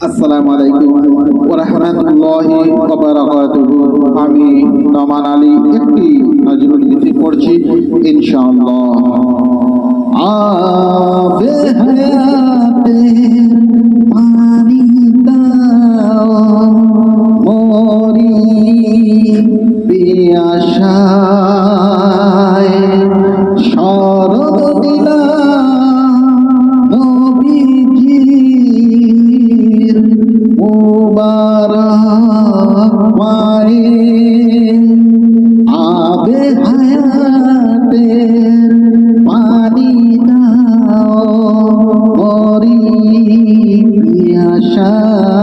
আসসালামু আলাইকুম ওয়া রাহমাতুল্লাহি ওয়া বারাকাতুহু। আমি রহমান আলী একটি নজরুল গীতি পড়ছি ইনশাআল্লাহ। আবে হায়াতে পানি দাও মরি পিয়াসায়, শরৎ দিলা নবীজির মুবারক মায়ে। আবে হায়াতের পানি দাও মরি পিয়াসায়,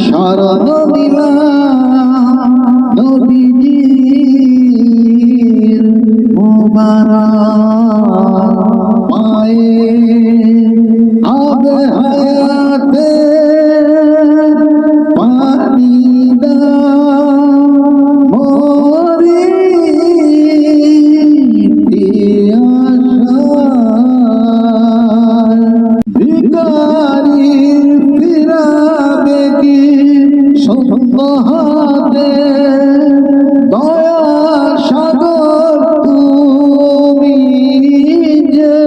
শরৎ দিলা নবীজির মুবারক মায়ে। আবে হায়াতের পানি দাও মরি পিয়াসায়, ভিখারির ফিরাবে কি শূন্য হাতে, দয়ার সাগর তুমি যে,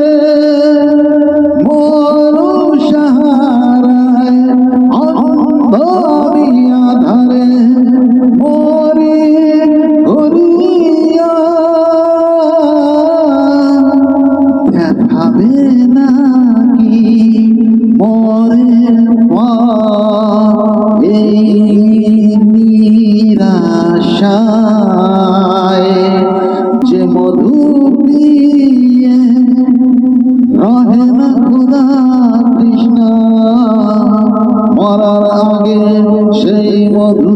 মরু সাহারায় অন্ধরি আধারে মরি ঘুরিয়া। দেখাবে নাকি মরের পর এই নিরাশায়, যে মধু পিয়ে রহে না খোদা তৃষ্ণা, মরার আগে সেই মধু